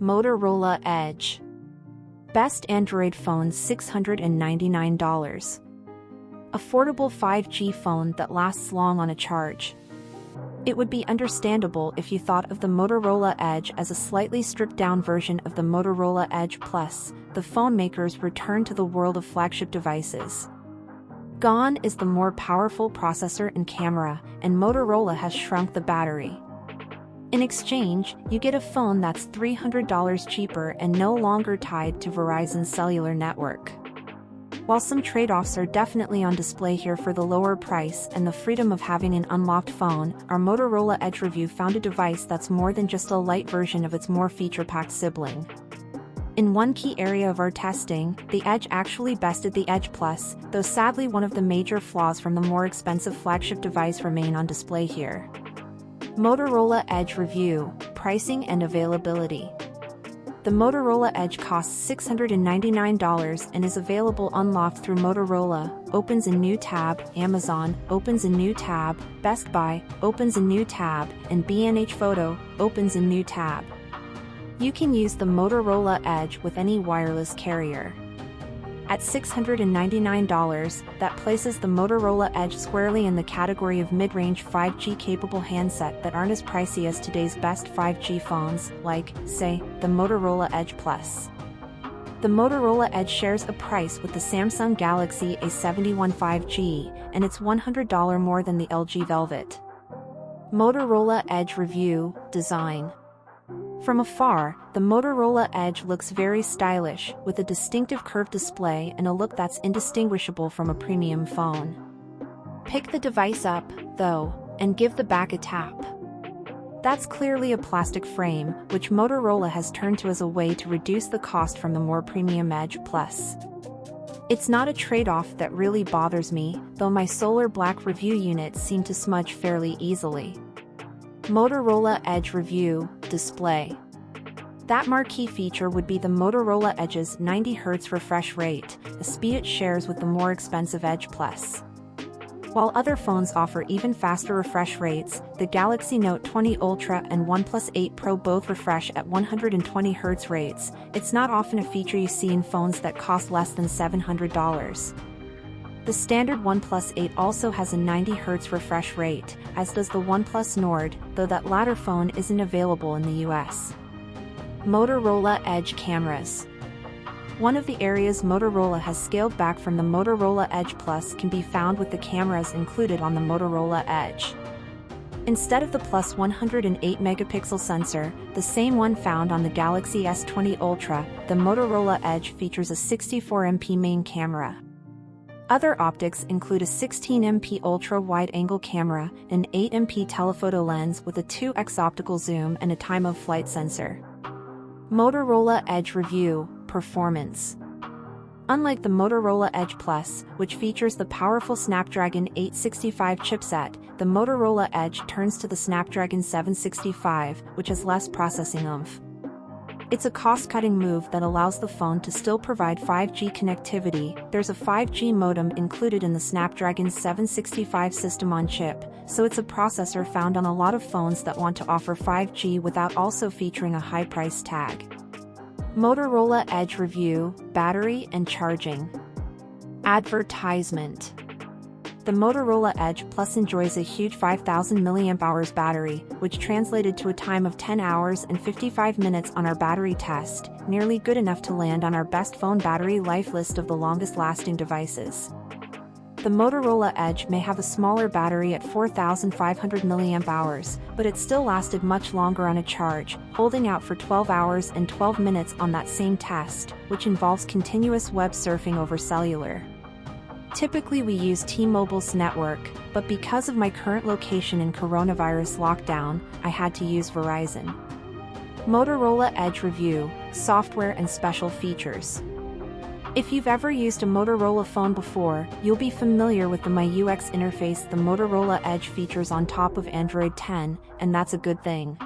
Motorola Edge. Best Android phone $699. Affordable 5G phone that lasts long on a charge. It would be understandable if you thought of the Motorola Edge as a slightly stripped-down version of the Motorola Edge Plus, the phone maker's return to the world of flagship devices. Gone is the more powerful processor and camera, and Motorola has shrunk the battery. In exchange, you get a phone that's $300 cheaper and no longer tied to Verizon's cellular network. While some trade-offs are definitely on display here for the lower price and the freedom of having an unlocked phone, our Motorola Edge review found a device that's more than just a light version of its more feature-packed sibling. In one key area of our testing, the Edge actually bested the Edge Plus, though sadly one of the major flaws from the more expensive flagship device remain on display here. Motorola Edge review, pricing and availability. The Motorola Edge costs $699 and is available unlocked through Motorola, opens a new tab, Amazon, opens a new tab, Best Buy, opens a new tab, and B&H Photo, opens a new tab. You can use the Motorola Edge with any wireless carrier. At $699, that places the Motorola Edge squarely in the category of mid-range 5G-capable handset that aren't as pricey as today's best 5G phones, like, say, the Motorola Edge Plus. The Motorola Edge shares a price with the Samsung Galaxy A71 5G, and it's $100 more than the LG Velvet. Motorola Edge review, design. From afar, the Motorola Edge looks very stylish, with a distinctive curved display and a look that's indistinguishable from a premium phone. Pick the device up, though, and give the back a tap. That's clearly a plastic frame, which Motorola has turned to as a way to reduce the cost from the more premium Edge Plus. It's not a trade-off that really bothers me, though my solar black review units seem to smudge fairly easily. Motorola Edge review, display. That marquee feature would be the Motorola Edge's 90Hz refresh rate, a speed it shares with the more expensive Edge Plus. While other phones offer even faster refresh rates, the Galaxy Note 20 Ultra and OnePlus 8 Pro both refresh at 120Hz rates. It's not often a feature you see in phones that cost less than $700. The standard OnePlus 8 also has a 90Hz refresh rate, as does the OnePlus Nord, though that latter phone isn't available in the US. Motorola Edge cameras. One of the areas Motorola has scaled back from the Motorola Edge Plus can be found with the cameras included on the Motorola Edge. Instead of the plus 108-megapixel sensor, the same one found on the Galaxy S20 Ultra, the Motorola Edge features a 64MP main camera. Other optics include a 16MP ultra-wide-angle camera, an 8MP telephoto lens with a 2x optical zoom and a time-of-flight sensor. Motorola Edge review, performance. Unlike the Motorola Edge Plus, which features the powerful Snapdragon 865 chipset, the Motorola Edge turns to the Snapdragon 765, which has less processing oomph. It's a cost-cutting move that allows the phone to still provide 5G connectivity. There's a 5G modem included in the Snapdragon 765 system-on-chip, so it's a processor found on a lot of phones that want to offer 5G without also featuring a high price tag. Motorola Edge review, battery and charging. Advertisement. The Motorola Edge Plus enjoys a huge 5,000 mAh battery, which translated to a time of 10 hours and 55 minutes on our battery test, nearly good enough to land on our best phone battery life list of the longest-lasting devices. The Motorola Edge may have a smaller battery at 4,500 mAh, but it still lasted much longer on a charge, holding out for 12 hours and 12 minutes on that same test, which involves continuous web surfing over cellular. Typically we use T-Mobile's network, but because of my current location in coronavirus lockdown, I had to use Verizon. Motorola Edge review, software and special features. If you've ever used a Motorola phone before, you'll be familiar with the MyUX interface the Motorola Edge features on top of Android 10, and that's a good thing.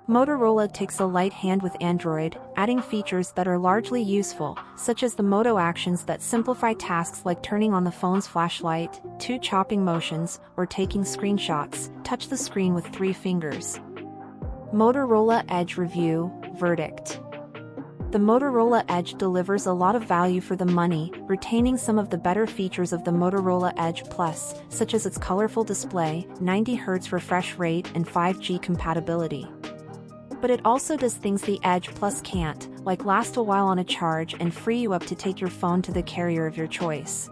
Motorola takes a light hand with Android, adding features that are largely useful, such as the Moto actions that simplify tasks like turning on the phone's flashlight, 2 chopping motions, or taking screenshots. Touch the screen with 3 fingers. Motorola Edge review, verdict. The Motorola Edge delivers a lot of value for the money, retaining some of the better features of the Motorola Edge Plus, such as its colorful display, 90Hz refresh rate, and 5G compatibility. But it also does things the Edge Plus can't, like last a while on a charge and free you up to take your phone to the carrier of your choice.